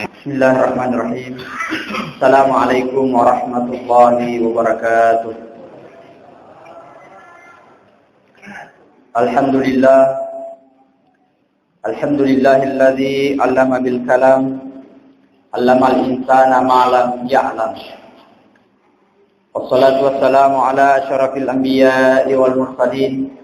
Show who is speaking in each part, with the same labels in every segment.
Speaker 1: Bismillahirrahmanirrahim. Assalamualaikum warahmatullahi wabarakatuh. Alhamdulillahilladzi 'allama bil kalam, 'allamal insana ma lam ya'lam. Wassalatu wassalamu ala asyrafil anbiya'i wal mursalin.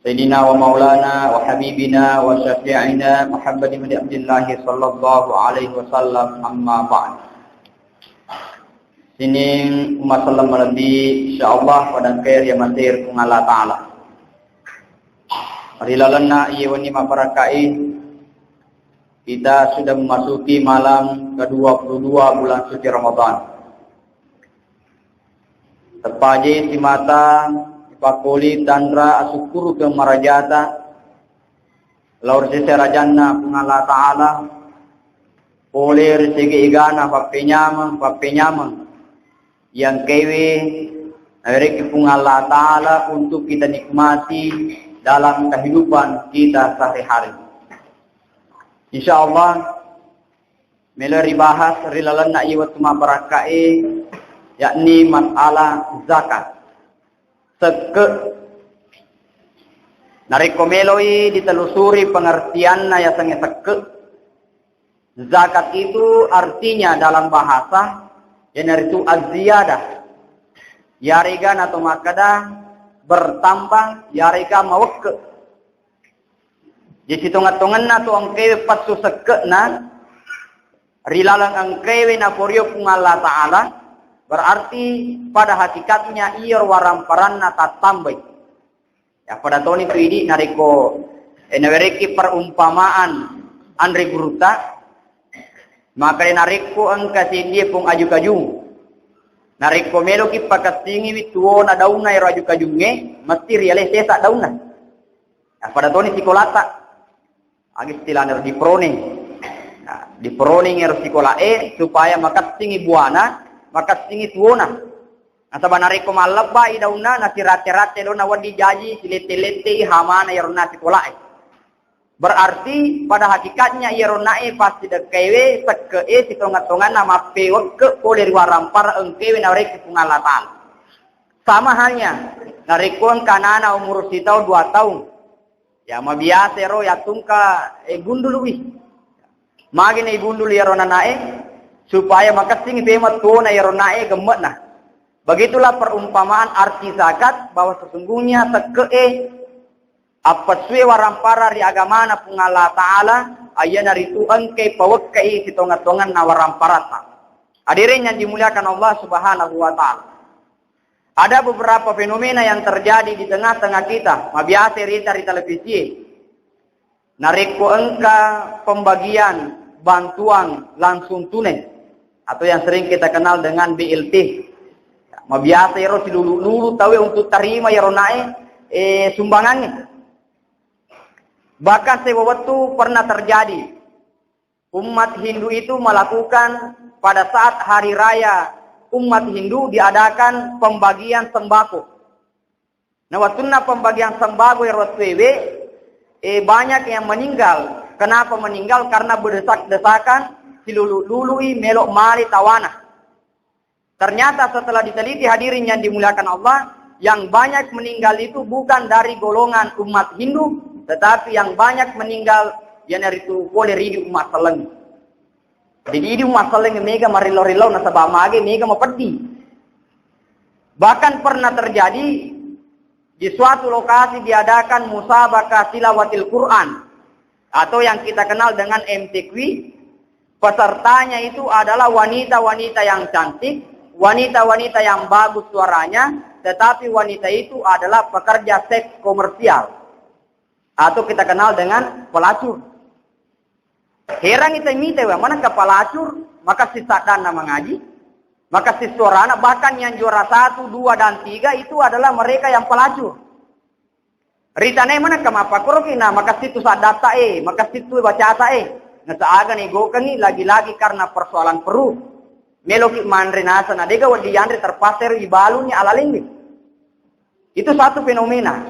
Speaker 1: Sayyidina wa maulana wa habibina wa syafi'ina Muhammad bin Abdullah sallallahu alaihi wasallam, amma ba'd. Sining umat sallam maladi insyaallah pada khair ya matir kung Allah taala. Marilalana iya wani maparakai, kita sudah memasuki malam ke-22 bulan suci Ramadan. Tepaje si mata pakoli tandra asukuru ke marajata laur sesera janna pengala ta'ala oleh rezeki igana papenyama yang kewe rezeki pengala ta'ala untuk kita nikmati dalam kehidupan kita sehari-hari. Insyaallah melalui bahas rilalan na iwat maparakai, yakni masalah zakat. Narikomeloi ditelusuri pengertiannya ya sange seke. Zakat itu artinya dalam bahasa yang itu az-ziyadah. Yarigan atau makada bertambah, yarika maweke. Di situ ngatungan na to ang kewe pasu seke na rilalang ang kewe na poryo kung Allah Ta'ala. Berarti pada hakikatnya iyor waramparan nata tambay. Ya pada tahun itu ini nariko enawereki perumpamaan Andre Guruta. Maka nariko ang kasindi pong aju-kajung. Nariko melo ki pakasingi wituo na daun na iro aju-kajunge. Mesti riales sesa daun na. Ya pada tahun ini sikolata. Agis istilah nero di proning. Nah, di proning nero sikola supaya makasingi buana. Maka singit wona. Nasaba nariko malaba idauna na sirate-rate do na wadi jaji silete-lete hamana yarona sikolai. Berarti pada hakikatnya yaronae pasti dekewe sekee sitongat-tongan nama pewek ke poler warampar engkewe na rek pungalatan. Sama halnya nariko ang kanana umur sitau 2 tahun. Ya mabiase ro ya tungka gundului. Magin gundul yarona nae supaya makasing pemat tuo na yaronae gemet nah. Begitulah perumpamaan arti zakat bahwa sesungguhnya sekee apa suwe warampara ri agama na pungala ta'ala ayana rituan kay pawag kay sitongat-tongan na waramparata. Hadirin yang dimuliakan Allah Subhanahu wa ta'ala. Ada beberapa fenomena yang terjadi di tengah-tengah kita. Mabiase rita di televisi. Nariko engka pembagian bantuan langsung tunai. Atau yang sering kita kenal dengan BLT. Mabiasa yaro si lulu tahu untuk terima yaronae sumbangannya. Bahkan sewaktu pernah terjadi umat Hindu itu melakukan pada saat hari raya umat Hindu diadakan pembagian sembako. Nah waktunya pembagian sembako yaro banyak yang meninggal. Kenapa meninggal? Karena berdesak-desakan silulu-lului melok mari tawana. Ternyata setelah diteliti hadirin yang dimuliakan Allah, yang banyak meninggal itu bukan dari golongan umat Hindu, tetapi yang banyak meninggal yang dari itu boleh ridi umat Seleng. Jadi di umat Seleng mega marilo-rilo nasabah mage mega mapedi. Bahkan pernah terjadi di suatu lokasi diadakan musabaqah tilawatil Quran atau yang kita kenal dengan MTQ. Pesertanya itu adalah wanita-wanita yang cantik, wanita-wanita yang bagus suaranya, tetapi wanita itu adalah pekerja seks komersial. Atau kita kenal dengan pelacur. Heran kita mite, mana ke pelacur, maka si sadana mengaji, maka si suarana, bahkan yang juara 1, 2, dan 3 itu adalah mereka yang pelacur. Ritane mana ke mapakurokina, maka situ sadata maka situ bacata Nasaaga ni gokani lagi-lagi karena persoalan perut. Meloki manre nasa na dega wadi yandre terpaser ibalunya alalinggi. Itu satu fenomena.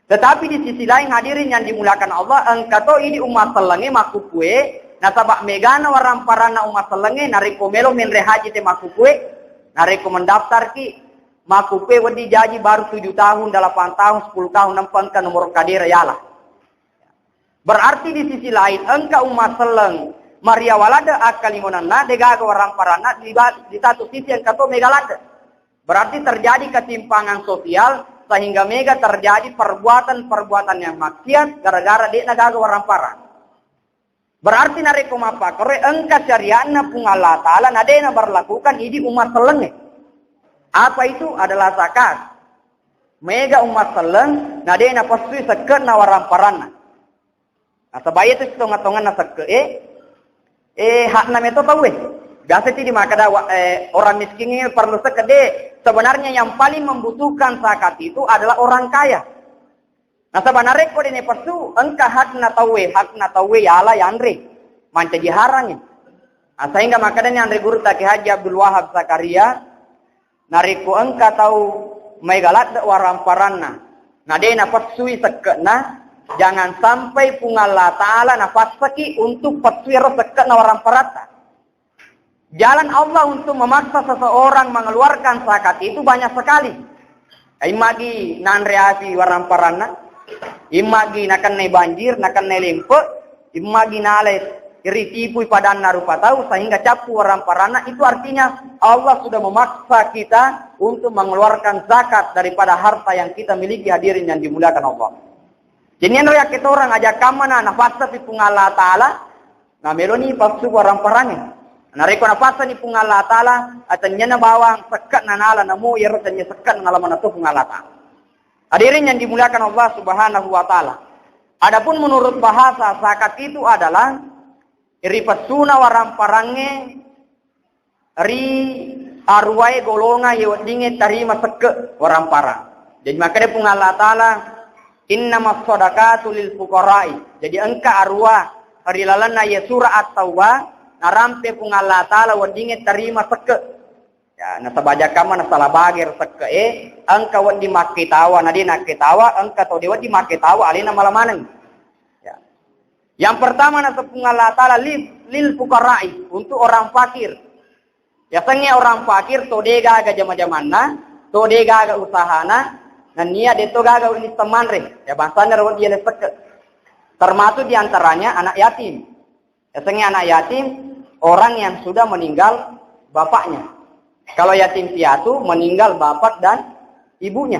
Speaker 1: Tetapi di sisi lain hadirin yang dimuliakan Allah, engkau ini umat selange makukue Nasabak megana warang parana umat selenge nariko melo menre haji te makukue, nariko mendaftar ki makukue wedi jaji baru 7 tahun, 8 tahun, 10 tahun nampan ka nomor kadira yala. Berarti di sisi lain engka umat seleng Maria walada akalimonana degaga warang parana di satu sisi yang kato megalada. Berarti terjadi ketimpangan sosial sehingga mega terjadi perbuatan-perbuatan yang maksiat gara-gara dia nagaga warang parana. Berarti nareko apa? Kore engka syariatna pung Allah Ta'ala nadena berlakukan idi umat seleng. Apa itu? Adalah zakat. Mega umat seleng nadena pasti seket na warang parana. Nah sebaya itu tongan-tongan na seket hak na meto tahu Biasa di makada orang miskin ini perlu sekede. Sebenarnya yang paling membutuhkan zakat itu adalah orang kaya. Nah sebenarnya kau ini persu engkau hak na tawe ya Allah yang andre manca diharangin. Nah sehingga makanya andre guru tak Haji Abdul Wahab Zakaria nariku engkau tahu megalat warang parana. Nah dia na persui sekena jangan sampai pungallah Ta'ala nafas seki untuk persui sekena warang parata. Jalan Allah untuk memaksa seseorang mengeluarkan zakat itu banyak sekali. Imagi nan reasi warang parana. Imagi nakan ne banjir, nakan ne lempe, imagi nale iri tipu padan narupa tahu sehingga capu orang parana itu artinya Allah sudah memaksa kita untuk mengeluarkan zakat daripada harta yang kita miliki hadirin yang dimuliakan Allah. Jadi yang kita orang ajak kamana nafasa di pungallah Ta'ala, nah meloni paksu orang parane. Nah reko nafasa di pungallah Ta'ala, atanya na bawang sekat nanala namu yero tanya sekat ngalaman itu pungallah Ta'ala. Hadirin yang dimuliakan Allah Subhanahu wa Ta'ala. Adapun menurut bahasa zakat itu adalah ri pesuna warang parange ri arwai golonga yewdinge tarima seke warang parang. Jadi makanya pun Allah Ta'ala innamas shadaqatu lil fuqara'i. Jadi engka arwah ri lalana ye surah at-taubah narampe pun Allah Ta'ala wadinge tarima seke. Ya, nasa baja kama nasa labagir seke angka wadi makitawa nadi nakitawa angka to dewa di makitawa alina malamaneng. Ya. Yang pertama nasa pungallah Ta'ala lil fuqara'i untuk orang fakir. Ya sengnya orang fakir to dega aga jama-jamanna, to dega aga usahana, dan nia deto gaga ini temanre. Ya bangsanya rawat dia seke. Termasuk diantaranya anak yatim. Ya sengnya anak yatim orang yang sudah meninggal bapaknya. Kalau yatim piatu meninggal bapak dan ibunya.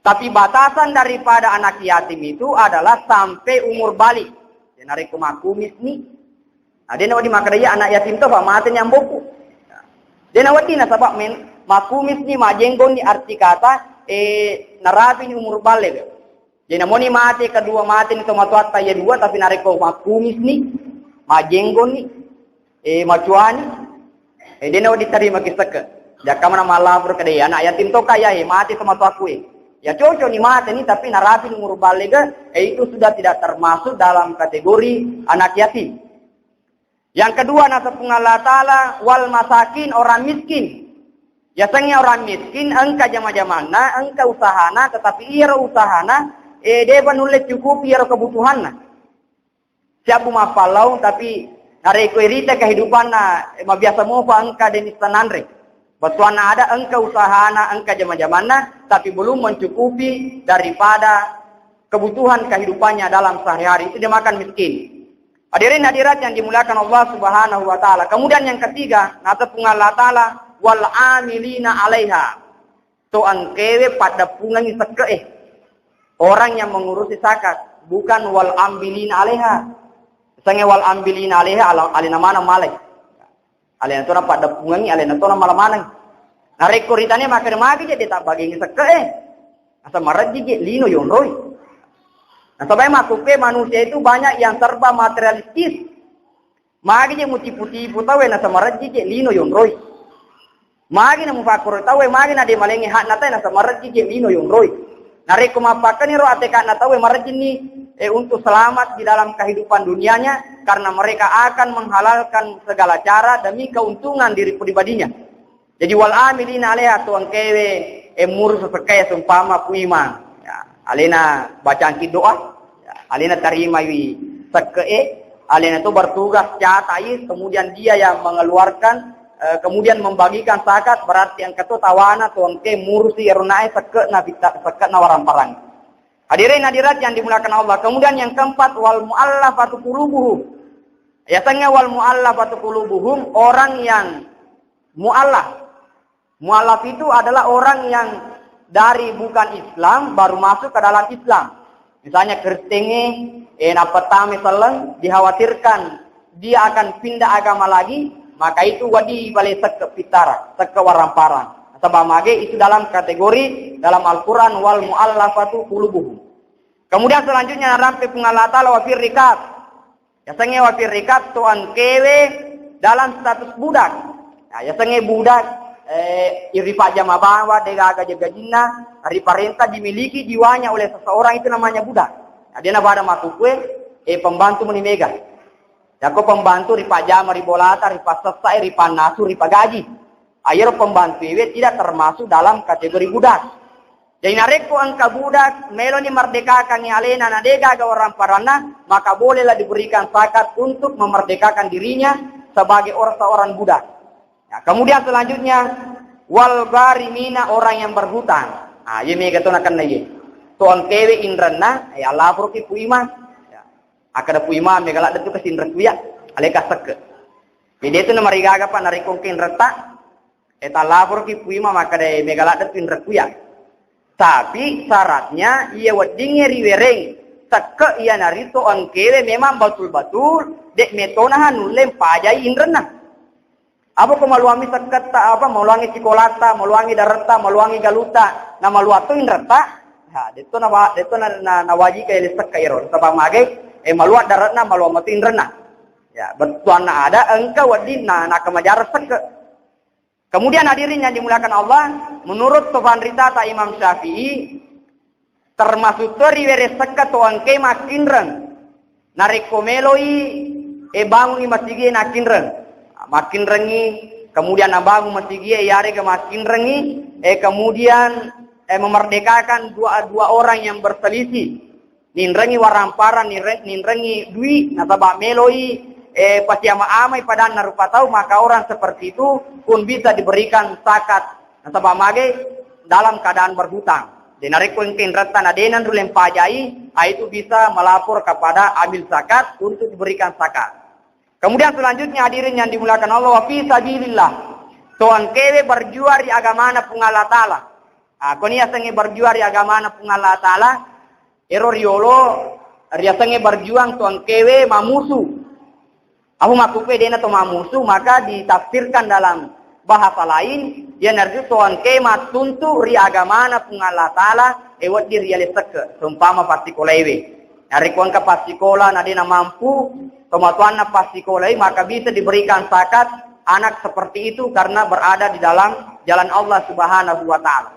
Speaker 1: Tapi batasan daripada anak yatim itu adalah sampai umur balik. Dia narik ke makumis nih. Nah, dia nawadi makadaya anak yatim itu apa mati yang boku. Dia nawadi nasabak men makumis nih majenggon nih arti kata narapi umur balik. Dia namoni mati kedua mati nih tomatuat taya dua tapi narik ke makumis nih majenggon nih macuani. Dia nak diterima kisah. Jaka mana malah berkedai anak yatim to kaya mati sama tu aku. Ya cocok ni mati ni tapi narapi umur balik itu sudah tidak termasuk dalam kategori anak yatim. Yang kedua nasa pungallah Ta'ala wal masakin orang miskin. Ya sengnya orang miskin engka jama-jamana engka usahana tetapi ira usahana dia penulis cukup ira kebutuhanna. Siapa mafalau tapi nare kuirita kehidupan na biasa mo pa engka denis tananre. Batuana ada engka usahana engka jama-jamana tapi belum mencukupi daripada kebutuhan kehidupannya dalam sehari-hari itu dia makan miskin. Hadirin hadirat yang dimuliakan Allah Subhanahu wa Ta'ala. Kemudian yang ketiga nata pungallah Ta'ala wal amilina 'alaiha. To angkewe pada pungan seke orang yang mengurusi zakat bukan wal ambilina 'alaiha. Sange wal ambilina alaiha alina mana malai. Alina tora pada pungangi alina tora malamanang. Nah rekoritane makar-makar je tak bagi seke asa maraji je lino yonroi. Nah sampai makupe manusia itu banyak yang serba materialistis. Magi je mutipu-tipu tawe na samaraji je lino yonroi. Magi na mufakur tawe magi na de malengi hak na na samaraji je lino yonroi. Nah rekomapakan ni ro ateka na tawe maraji ni untuk selamat di dalam kehidupan dunianya karena mereka akan menghalalkan segala cara demi keuntungan diri pribadinya. Jadi wal amilina 'alaiha tuang kewe emur sesekaya sumpama puima. Ya, alena bacaan doa, ya, alena terima wi seke Alien itu bertugas catai, kemudian dia yang mengeluarkan, kemudian membagikan zakat, berarti yang ketu tawana tuangke mursi erunai seke na warang parang. Hadirin hadirat yang dimuliakan Allah. Kemudian yang keempat, wal mu'allafatu qulubuhum. Biasanya wal mu'allafatu qulubuhum, orang yang mu'allaf. Mu'allaf itu adalah orang yang dari bukan Islam baru masuk ke dalam Islam. Misalnya Kristenge, pertama misalnya dikhawatirkan dia akan pindah agama lagi, maka itu wadi balai seke pitara, seke waramparang. Sebab mage itu dalam kategori dalam Al-Quran wal mu'allafatu qulubuhum. Kemudian selanjutnya rampe pengalat Allah wa firrikat. Biasanya wa firrikat tuan kewe dalam status budak. Nah, biasanya budak iri pajama bawa dega jaga jinna, hari perintah dimiliki jiwanya oleh seseorang itu namanya budak. Nah, dia nabada makukwe, pembantu menimega. Jako pembantu ripa jama, ripa bolata, ripa sesai, ripa nasu, ripa gaji. Air pembantu itu tidak termasuk dalam kategori budak. Jadi nareko angka budak, meloni merdekakan alena nadega ke orang parana, maka bolehlah diberikan zakat untuk memerdekakan dirinya sebagai seorang budak. Nah, kemudian selanjutnya wal gharimina, orang yang berhutang. Ah, ye mega to nakan naye. Tuan kewe indrana, ya lapor ki puima. Ya. Akada puima mega lak detu kesin rekuya, aleka seke. Jadi itu nama rigaga pa narikong kin reta. Eta lapor ki puima maka de mega lak detu rekuya. Tapi syaratnya ia wadinge riwereng. Seke ia narito an kewe memang betul-betul dek metona hanulem pajai indrana. Apa kemaluangi seket apa maluangi cikolata, maluangi darata, maluangi galuta, nama luatu indrata. Ha, dito na waji kay lisek kairo. Sabang mage maluat daratna maluang mati indrana. Ya, betuan na ada engkau wadin na kemajar sek. Kemudian hadirin yang dimuliakan Allah, menurut Sufyan Rita Imam Syafi'i termasuk riwere seket tuang ke makinren. Narekomeloi bangun masjid nakinren. Makin rengi, kemudian bangun masjid yare ke makin rengi, kemudian memerdekakan dua orang yang berselisih. Ninrengi waramparan, ninrengi dui, nasabah meloi, pasti amai pada narupa tahu, maka orang seperti itu pun bisa diberikan zakat. Nasabah mage dalam keadaan berhutang. Denarikun kinratan adenan dulu pajai, itu bisa melapor kepada amil zakat untuk diberikan zakat. Kemudian selanjutnya hadirin yang dimuliakan Allah, wa fi sabilillah. Tuan kewe berjuar di agamana pung Allah Ta'ala. Koni asange berjuar di agamana pung Allah Ta'ala. Ero riolo, riasange berjuang tuan kewe mamusu. Aku makupe dena to mamusu, maka ditafsirkan dalam bahasa lain. Yang arti tuan kewe matuntu ri agamana pung Allah Ta'ala. Ewat diri yaliseke, sumpama pasikolewe. Narikuan ke pasikola nadina mampu. Kematuan pasikola maka bisa diberikan zakat anak seperti itu karena berada di dalam jalan Allah Subhanahu wa Ta'ala.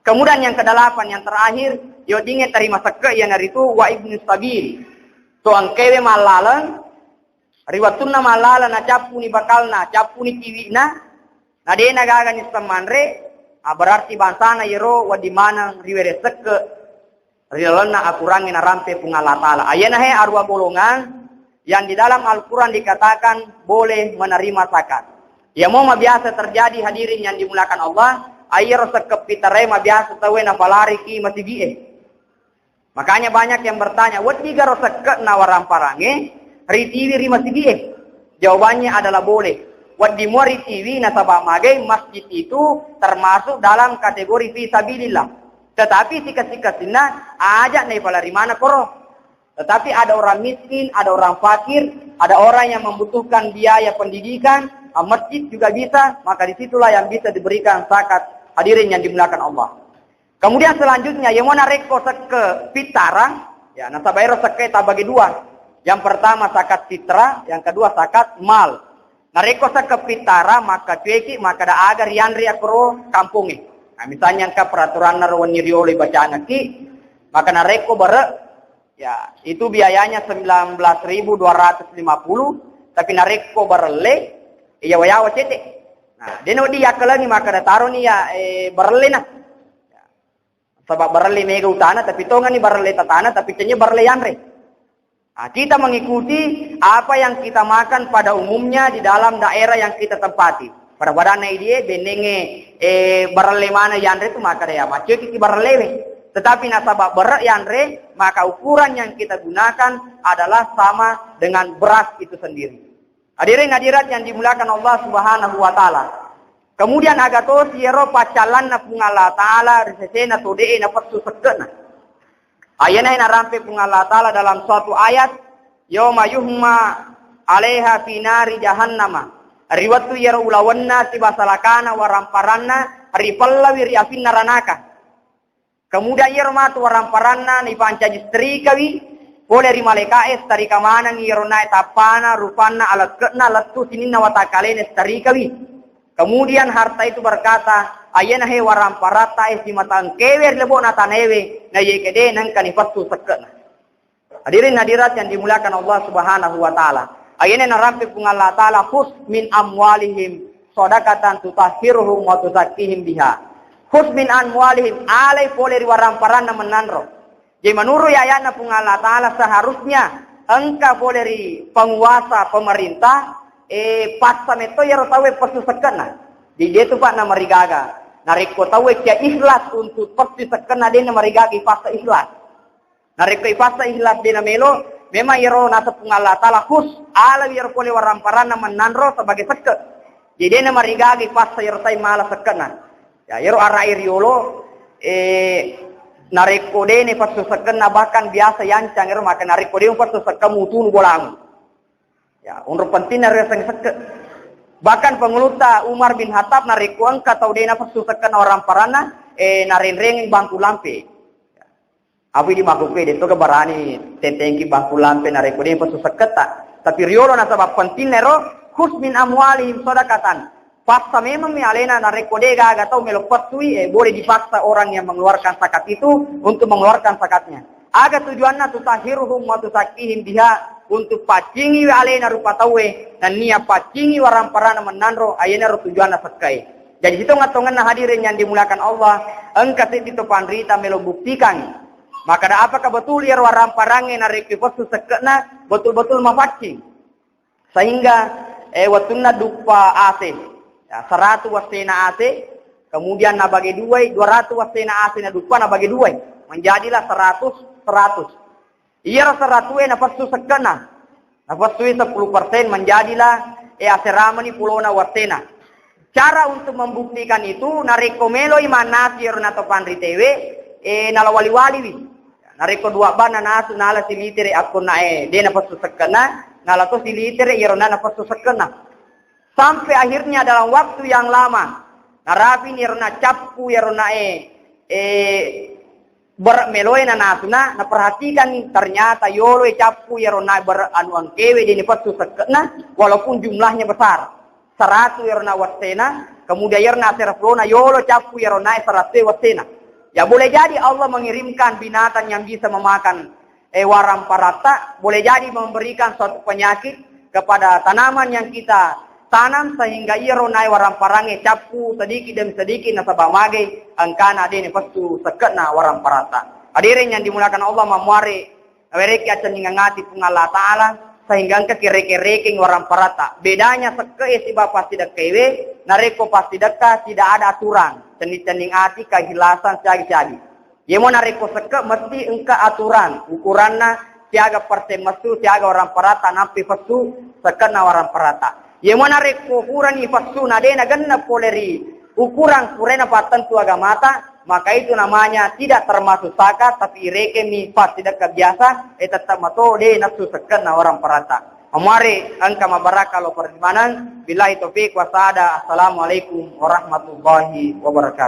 Speaker 1: Kemudian yang kedelapan, yang terakhir, yodinge terima seke yang hari itu wa ibnu sabil. Tuang kewe malalan, riwatuna malalan na capuni bakalna, capuni kiwina, na de nagaga ni samanre, berarti bansana yero wa di mana riwere seke, rilalana akurangin rampe pungala Ta'ala. Ayana he arwa golongan yang di dalam Al-Quran dikatakan boleh menerima zakat. Ya mau biasa terjadi hadirin yang dimuliakan Allah, air sekep pitare biasa tahu na palari ki masigi. Makanya banyak yang bertanya, "Wat tiga rosekep na waramparange, ritiwi ri masigi?" Jawabannya adalah boleh. Wat di muari tiwi na sabab mage masjid itu termasuk dalam kategori fi sabilillah. Tetapi sikas-sikasina ajak nai palari mana koro. Tetapi ada orang miskin, ada orang fakir, ada orang yang membutuhkan biaya pendidikan, masjid juga bisa, maka disitulah yang bisa diberikan zakat. Hadirin yang dimuliakan Allah. Kemudian selanjutnya, yang mana reko seke pitara, ya nasabairo seke bagi dua. Yang pertama zakat fitra, yang kedua zakat mal. Nareko seke pitara, maka cueki, maka da agar yanri akro kampungi. Nah, misalnya ke peraturan narwani rioli bacaan ki, maka nareko bare. Ya, itu biayanya 19.250, tapi nareko berle, iya wayawa cete. Nah, deno dia kalani maka dataro ni ya berle na. Ya. Sebab berle mega utana, tapi tonga ni berle tatana, tapi cenye berle yanre. Nah, kita mengikuti apa yang kita makan pada umumnya di dalam daerah yang kita tempati. Pada badan dia benenge barale mana yanre itu maka dia macam kiki baralewe. Tetapi nasabah berat yanre maka ukuran yang kita gunakan adalah sama dengan beras itu sendiri. Hadirin hadirat yang dimuliakan Allah Subhanahu wa taala. Kemudian agato siero pacalan na pungala taala resesena todee na patsu sekena. Ayana ina rampe pungala taala dalam suatu ayat yauma yuhma alaiha fi nari jahannama. Riwatu yaro ulawanna tibasalakana waramparanna ripallawi riafin naranaka. Kemudian yaro matu waramparanna ni panca jistri kawi boleh rimalekaes tari kamana ni yaro naik tapana rupanna alat ketna latu sininna watakalenes tari kawi. Kemudian harta itu berkata ayana he waramparata es di matang kewer lebo natanewe na yekede nang kanifatu sekena. Hadirin hadirat yang dimuliakan Allah Subhanahu wa taala. Ayana narampi pung Allah taala khus min amwalihim sadaqatan tutahhiruhum wa tuzakkihim biha. Khus min amwalihim alai poleri waramparana menanro. Jadi menurut ayana pung Allah taala seharusnya engkau poleri penguasa pemerintah paksa meto yaro tawe persu sekena. Di dia tu pak na marigaga. Nariko tawe kia ikhlas untuk persu sekena dia na marigagi paksa ikhlas. Nariko paksa ikhlas dia na melo. Memang yaro nasa pungala tala khus ala yaro pole waramparana menanro sebagai seket. Jadi na marigagi pas yaro tay mala sekena. Ya yaro arai riolo nareko dene pas sekena bahkan biasa yancang yaro makan nareko dene pas sekemu tunu bolang. Ya unro penting nare sang seket. Bahkan pengeluta Umar bin Khattab nareko angka tau dene pas sekena waramparana narenreng bangku lampe. Api di makuk pede to kebarani tetengki bangku lampe nareko dia pasu seketa. Tapi riolo na sabab penting nero khus min amwalihim sadaqatan. Paksa memang mi alena nareko dia gaga tau melopatui boleh dipaksa orang yang mengeluarkan zakat itu untuk mengeluarkan zakatnya. Aga tujuanna tutahiruhum wa tuzakkihim biha untuk pacingi alena rupa tawe dan nia pacingi waramparana menanro ayana ro tujuanna sakai. Jadi itu ngatongan hadirin yang dimuliakan Allah engka itu pandrita melo buktikan. Maka ada apakah betul ya waramparangnya nariki posu sekena betul-betul mafacing. Sehingga watuna dupa ase. Ya, 100 wasena ase. Kemudian na bagi 2, 200 wasena ase na dupa na bagi 2. Menjadilah 100. Iya 100 na posu sekena. Na posu 10% menjadilah ase ramani pulona wasena. Cara untuk membuktikan itu nariko melo imanasi na topan ritewe nalawali-wali wi. Nareko dua bana nasu nala silitere akun nae dia napasu sekena nala to silitere irona napasu sekena sampai akhirnya dalam waktu yang lama narapi irona capku irona bermeloe na nasuna na perhatikan ternyata yolo capku irona beranuan kewe dia napasu sekena walaupun jumlahnya besar 100 irona wasena kemudian irona serflona yolo capku irona 100 wasena. Ya boleh jadi Allah mengirimkan binatang yang bisa memakan waramparata, boleh jadi memberikan suatu penyakit kepada tanaman yang kita tanam sehingga iro nai waramparange capu sedikit demi sedikit nasabah mage angkana dene pastu sekena waramparata. Hadirin yang dimuliakan Allah mamuari mereka acan ngangati pung Allah taala sehingga angka kere-kereking waramparata. Bedanya seke si bapak tidak kewe, nareko pasti dekat tidak ada aturan. Cening-cening ati kehilasan siagi-siagi. Yemo nareko seke mesti engka aturan. Ukuranna siaga persen mesu siaga waramparata nampi fasu sekena waramparata. Yemo nareko ukuran ifasu nadena genna poleri ukuran surena patentu agamata maka itu namanya tidak termasuk zakat tapi ireke mi pas tidak kebiasa tetap mato de nafsu sekena waramparata. Amari angka mabaraka lo perdimanan billahi taufik wa sada. Assalamualaikum warahmatullahi wabarakatuh.